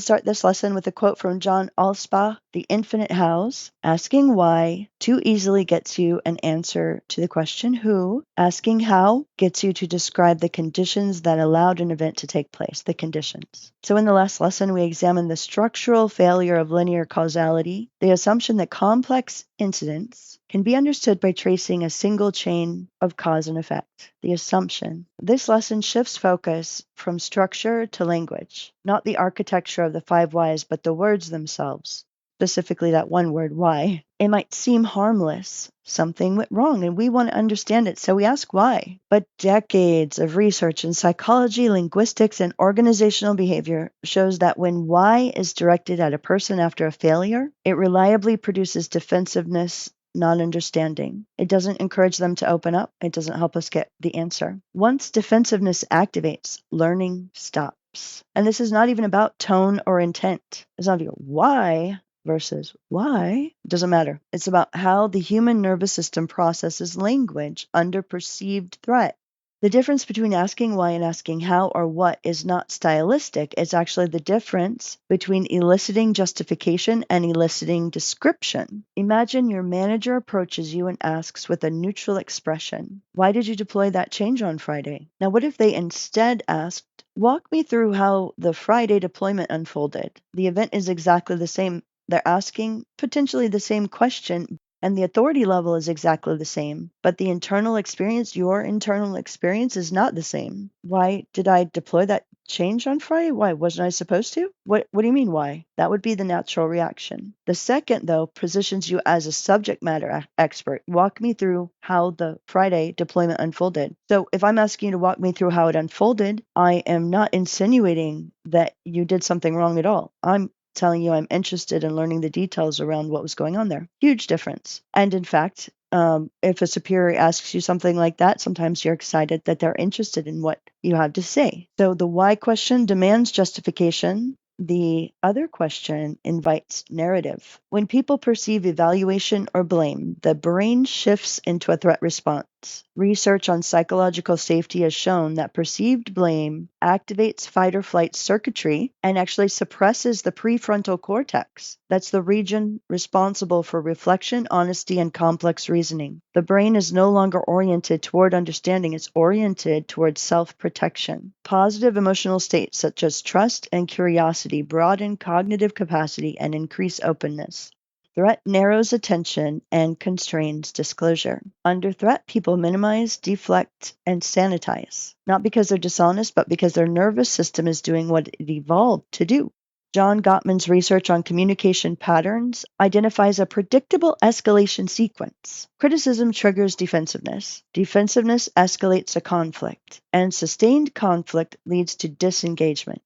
start this lesson with a quote from John Allspaw, The Infinite Hows. Asking why too easily gets you an answer to the question who. Asking how gets you to describe the conditions that allowed an event to take place, the conditions. So in the last lesson, we examined the structural failure of linear causality, the assumption that complex incidents can be understood by tracing a single chain of cause and effect. The assumption. This lesson shifts focus from structure to language, not the architecture of the 5 whys, but the words themselves, specifically that one word, why. It might seem harmless. Something went wrong and we want to understand it, so we ask why. But decades of research in psychology, linguistics, and organizational behavior shows that when why is directed at a person after a failure, it reliably produces defensiveness, not understanding. It doesn't encourage them to open up. It doesn't help us get the answer. Once defensiveness activates, learning stops. And this is not even about tone or intent. It's not even why versus why. It doesn't matter. It's about how the human nervous system processes language under perceived threat. The difference between asking why and asking how or what is not stylistic. It's actually the difference between eliciting justification and eliciting description. Imagine your manager approaches you and asks with a neutral expression, why did you deploy that change on Friday? Now, what if they instead asked, walk me through how the Friday deployment unfolded? The event is exactly the same. They're asking potentially the same question, and the authority level is exactly the same, but the internal experience, your internal experience, is not the same. Why did I deploy that change on Friday? Why wasn't I supposed to? What do you mean why? That would be the natural reaction. The second, though, positions you as a subject matter expert. Walk me through how the Friday deployment unfolded. So if I'm asking you to walk me through how it unfolded, I am not insinuating that you did something wrong at all. I'm telling you I'm interested in learning the details around what was going on there. Huge difference. And in fact, if a superior asks you something like that, sometimes you're excited that they're interested in what you have to say. So the why question demands justification. The other question invites narrative. When people perceive evaluation or blame, the brain shifts into a threat response. Research on psychological safety has shown that perceived blame activates fight or flight circuitry and actually suppresses the prefrontal cortex. That's the region responsible for reflection, honesty, and complex reasoning. The brain is no longer oriented toward understanding, it's oriented toward self-protection. Positive emotional states such as trust and curiosity broaden cognitive capacity and increase openness. Threat narrows attention and constrains disclosure. Under threat, people minimize, deflect, and sanitize, not because they're dishonest, but because their nervous system is doing what it evolved to do. John Gottman's research on communication patterns identifies a predictable escalation sequence. Criticism triggers defensiveness. Defensiveness escalates a conflict, and sustained conflict leads to disengagement.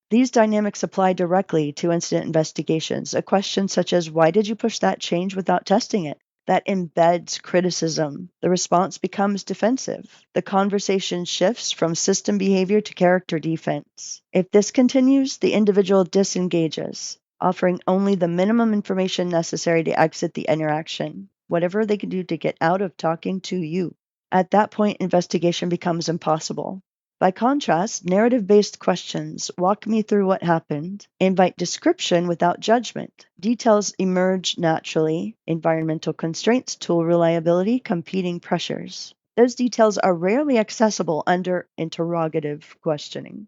These dynamics apply directly to incident investigations. A question such as, why did you push that change without testing it? That embeds criticism. The response becomes defensive. The conversation shifts from system behavior to character defense. If this continues, the individual disengages, offering only the minimum information necessary to exit the interaction, whatever they can do to get out of talking to you. At that point, investigation becomes impossible. By contrast, narrative-based questions, walk me through what happened, invite description without judgment. Details emerge naturally, environmental constraints, tool reliability, competing pressures. Those details are rarely accessible under interrogative questioning.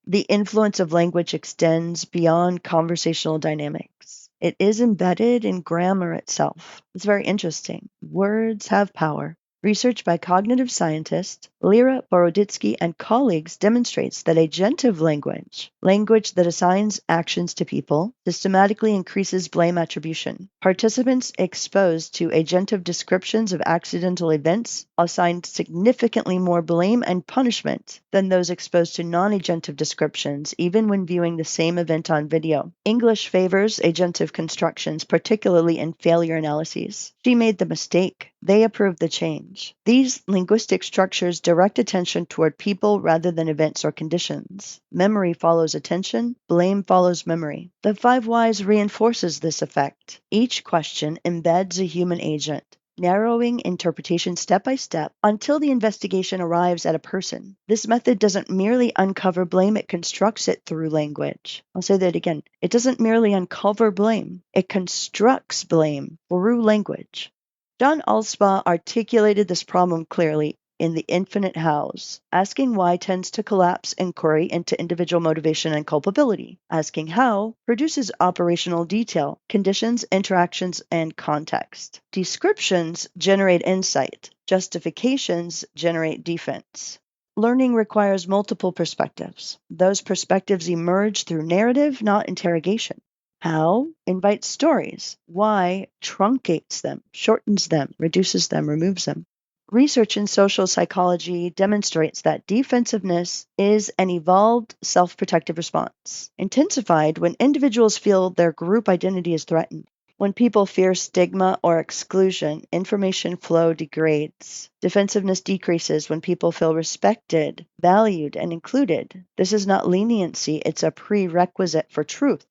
The influence of language extends beyond conversational dynamics. It is embedded in grammar itself. It's very interesting. Words have power. Research by cognitive scientist Lera Boroditsky and colleagues demonstrates that agentive language that assigns actions to people, systematically increases blame attribution. Participants exposed to agentive descriptions of accidental events assigned significantly more blame and punishment than those exposed to non-agentive descriptions, even when viewing the same event on video. English favors agentive constructions, particularly in failure analyses. She made the mistake. They approved the change. These linguistic structures direct attention toward people rather than events or conditions. Memory follows attention. Blame follows memory. The 5 whys reinforces this effect. Each question embeds a human agent. narrowing interpretation step by step until the investigation arrives at a person. This method doesn't merely uncover blame, it constructs it through language. I'll say that again. It doesn't merely uncover blame, it constructs blame through language. John Allspaw articulated this problem clearly in The Infinite Hows. Asking why tends to collapse inquiry into individual motivation and culpability. Asking how produces operational detail, conditions, interactions, and context. Descriptions generate insight. Justifications generate defense. Learning requires multiple perspectives. Those perspectives emerge through narrative, not interrogation. How invites stories. Why truncates them, shortens them, reduces them, removes them. Research in social psychology demonstrates that defensiveness is an evolved self-protective response, intensified when individuals feel their group identity is threatened. When people fear stigma or exclusion, information flow degrades. Defensiveness decreases when people feel respected, valued, and included. This is not leniency, it's a prerequisite for truth.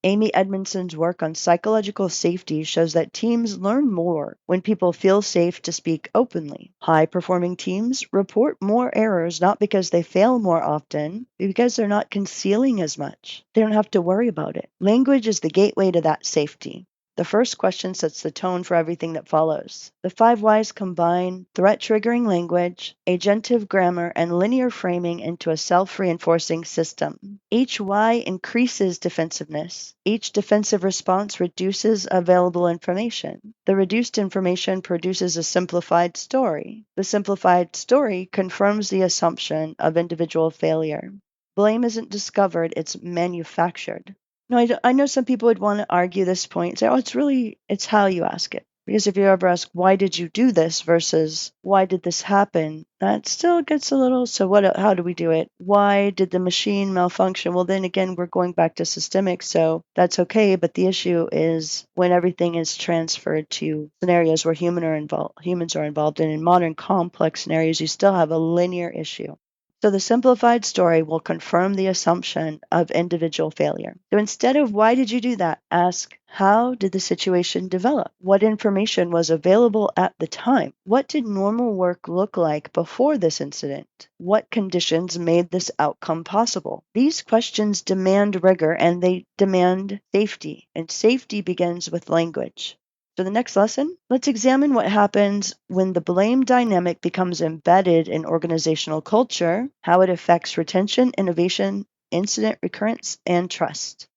Amy Edmondson's work on psychological safety shows that teams learn more when people feel safe to speak openly. High-performing teams report more errors not because they fail more often, but because they're not concealing as much. They don't have to worry about it. Language is the gateway to that safety. The first question sets the tone for everything that follows. The 5 whys combine threat-triggering language, agentive grammar, and linear framing into a self-reinforcing system. Each why increases defensiveness. Each defensive response reduces available information. The reduced information produces a simplified story. The simplified story confirms the assumption of individual failure. Blame isn't discovered, it's manufactured. No, I know some people would want to argue this point and say, oh, it's how you ask it. Because if you ever ask, why did you do this versus why did this happen? That still gets a little, so how do we do it? Why did the machine malfunction? Well, then again, we're going back to systemic, so that's okay. But the issue is when everything is transferred to scenarios where humans are involved, and in modern complex scenarios, you still have a linear issue. So the simplified story will confirm the assumption of individual failure. So instead of why did you do that, ask how did the situation develop? What information was available at the time? What did normal work look like before this incident? What conditions made this outcome possible? These questions demand rigor and they demand safety, and safety begins with language. So the next lesson, let's examine what happens when the blame dynamic becomes embedded in organizational culture, how it affects retention, innovation, incident recurrence, and trust.